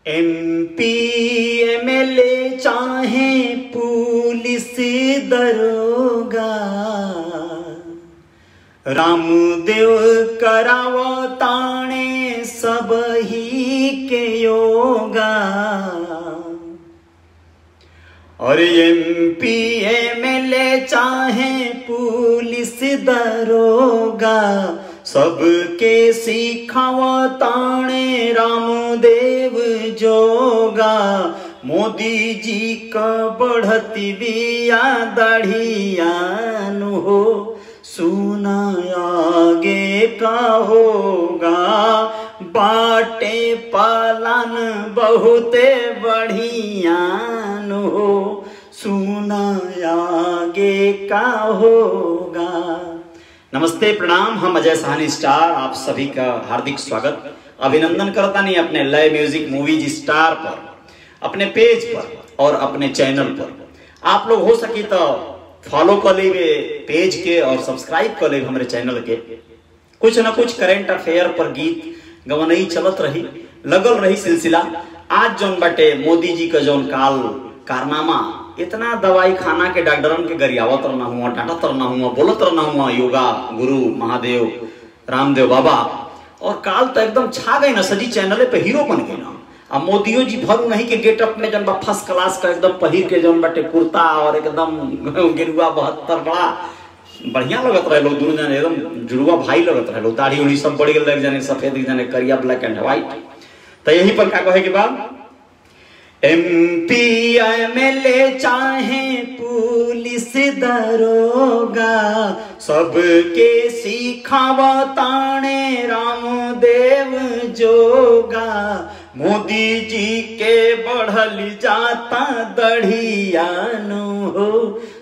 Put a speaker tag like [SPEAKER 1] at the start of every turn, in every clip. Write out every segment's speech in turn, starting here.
[SPEAKER 1] MP MLA चाहे police दरोगा, रामदेव करावो ताणे सब ही के योगा। और MP MLA चाहे पुलिस दरोगा, सबके सिखावा ताणे रामदेव जोगा। मोदी जी का बढ़ती बिया दाढ़िया नु हो, सुना आगे का होगा। बाटे पालन बहुते बढ़िया नु हो, सुना आगे का होगा। नमस्ते प्रणाम, हम अजय साहनी स्टार आप सभी का हार्दिक स्वागत अभिनंदन करता नहीं अपने लय म्यूजिक मूवीज स्टार पर, अपने पेज पर और अपने चैनल पर। आप लोग हो सके तो फॉलो कर ले पेज के और सब्सक्राइब कर ले हमारे चैनल के। कुछ न कुछ करेंट अफेयर पर गीत गवनई चलत रही, लगल रही सिलसिला। आज जौन बटे मोदी जी का जौन काल कारनामा, इतना दवाई खाना के डॉक्टरन के गरियावत रहना हुआ, डांटत रहना हुआ, बोलत रहना हुआ योगा गुरु महादेव रामदेव बाबा, और काल तो एकदम छा गई ना, सजी चैनल पे हीरो बन गई ना। अब मोदियो जी भरू नहीं के गेटअप में जन फर्स्ट क्लास का एकदम पहिर के जौन बटे कुर्ता और एकदम गिरुआ 72 बड़ा बढ़िया लगत रहे लोग, दोनों जने एकदम जुड़वा भाई लगत रहे लोग। दाढ़ी उड़ी सब बढ़ गए, जाने सफेद जाने करिया, ब्लैक एंड व्हाइट। तो यही पर क्या कहे के बाद MP MLA चाहे पुलिस दरोगा, सबके सिखावा ताणे रामदेव जोगा। मोदी जी के बढ़ल जाता दढ़िया नु हो,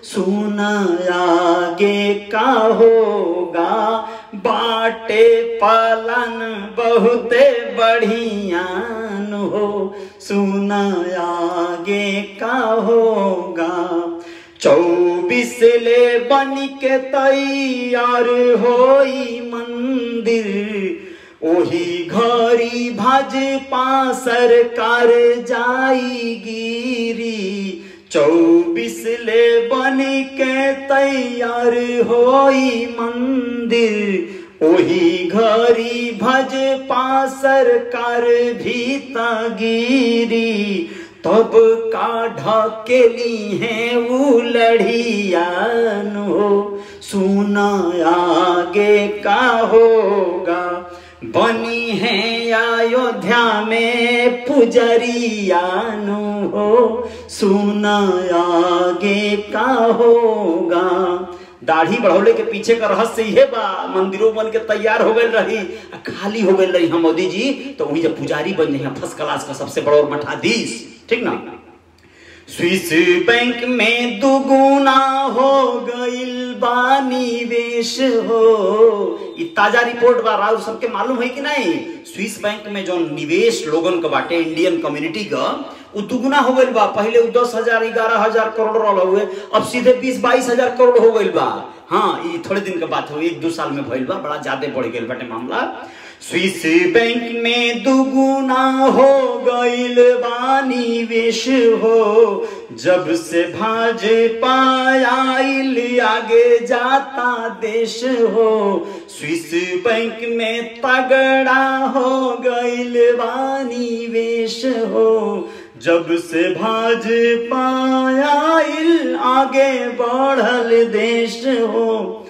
[SPEAKER 1] सुना आगे का होगा। बाटे पालन बहुते बढ़िया नु हो, सुना आगे का होगा। 24 ले बन के तैयार होई मंदिर, ओही घरी भाजपा सरकार जाई गिरी। 24 ले बन के तैयार होई मंदिर, ओही घरी भाजपा सरकार भी तगिरी। तब का ढकेली है वो लड़िया नो, सुना आगे का होगा। बनी है अयोध्या में पुजरिया नो हो, सुना आगे का होगा। दाढ़ी बढ़ौले के पीछे का रहस्य ये बा, मंदिरों बन के तैयार हो गए रही, खाली हो गए रही हम मोदी जी, तो वही जब पुजारी बन जाए फर्स्ट क्लास का सबसे बड़ा और मठाधीश, ठीक ना। स्विस बैंक में दुगुना हो गईल बा निवेश हो, ये ताजा रिपोर्ट बा, राव सबके मालूम है कि नहीं। स्विस बैंक में जो निवेश लोगन का बाटे इंडियन कम्युनिटी का, वो दुगुना हो गईल बा। पहले 10,000 11,000 करोड़ रहा हुए, अब सीधे 20-22 हजार करोड़ हो गईल बा। हाँ, ये थोड़े दिन के बात हो, 1-2 साल में भइल बा, बड़ा ज्यादा बढ़ गईल बाटे मामला। स्विस बैंक में दुगुना हो गईल बा निवेश हो, जब से भाजपा आइल आगे जाता देश हो। स्विस बैंक में तगड़ा हो गईल बा निवेश हो, जब से भाजपा आइल आगे बढ़ल देश हो।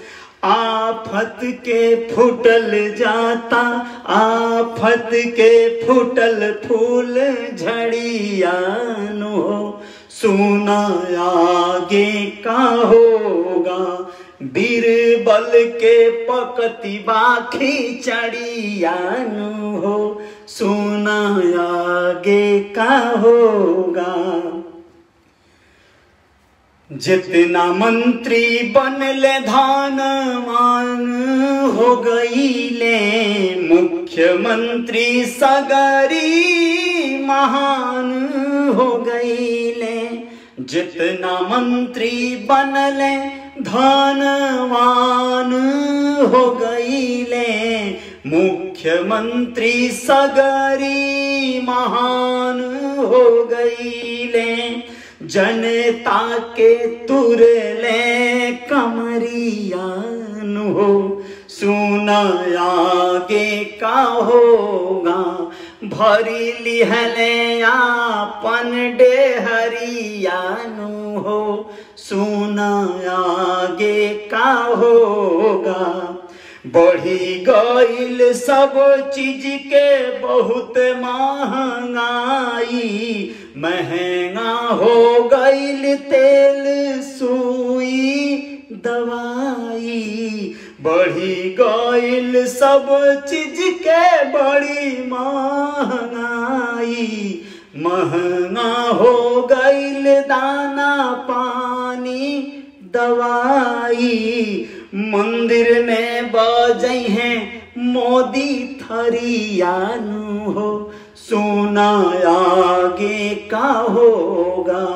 [SPEAKER 1] आफत के फूटल जाता, आफत के फूटल फूल झड़िया नु हो, सुना आगे का होगा। बीरबल के पकती बाखी चढ़िया नु हो, सुना आगे का होगा। जितना मंत्री बनले धानवान हो गईले, मुख्यमंत्री सगरी महान हो गईले। जितना मंत्री बनले धनवान हो गईले, मुख्यमंत्री सगरी महान हो गईले, जनता के तुरले कमरियान हो, सुना आगे का होगा, भरी लिहले आपन डेहरियानु हो, सुना आगे का होगा। बढ़ी गईल सब चीज के बहुत महंगाई, महंगा हो गईल तेल सुई दवाई, बढ़ी गईल सब चीज के बड़ी महंगाई, महंगा हो गईल दाना पानी दवाई, मंदिर में बजई हैं मोदी थरियानु हो, सुना आगे का होगा।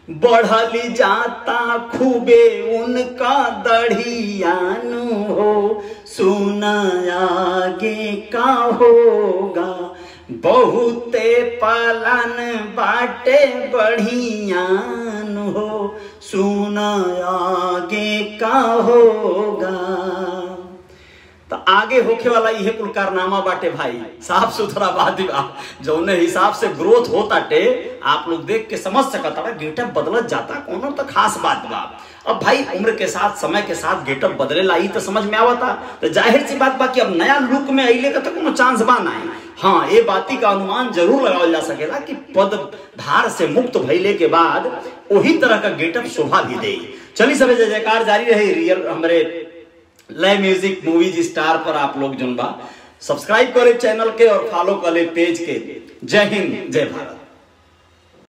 [SPEAKER 1] बढ़ल जाता खूबे उनका दढ़ियानु हो, सुना आगे का होगा। बहुते पालन बाटे बढ़ियान हो, सुना आगे का होगा। तो आगे होखे वाला यह कुल कारनामा बाटे भाई, साफ सुथरा बात बा। जौने हिसाब से ग्रोथ होता टे आप लोग देख के समझ सकता है, गेटअप बदलत जाता कोनो तो खास बात बा। अब भाई उम्र के साथ समय के साथ गेटअप बदले लाई तो समझ में आवता, तो जाहिर सी बात बा कि अब नया लुक में अइले का तो कोनो चांस बा नहीं। हाँ, ये बाती का अनुमान जरूर लगावल जा सकेला कि पदभार से मुक्त भइले के बाद वही तरह का गेटअप शोभा भी दे। चलिए सब जय जयकार जारी रहे रियल हमारे लय म्यूजिक मूवीज स्टार पर। आप लोग जुनबा सब्सक्राइब करे चैनल के और फॉलो करे पेज के। जय हिंद, जय भारत।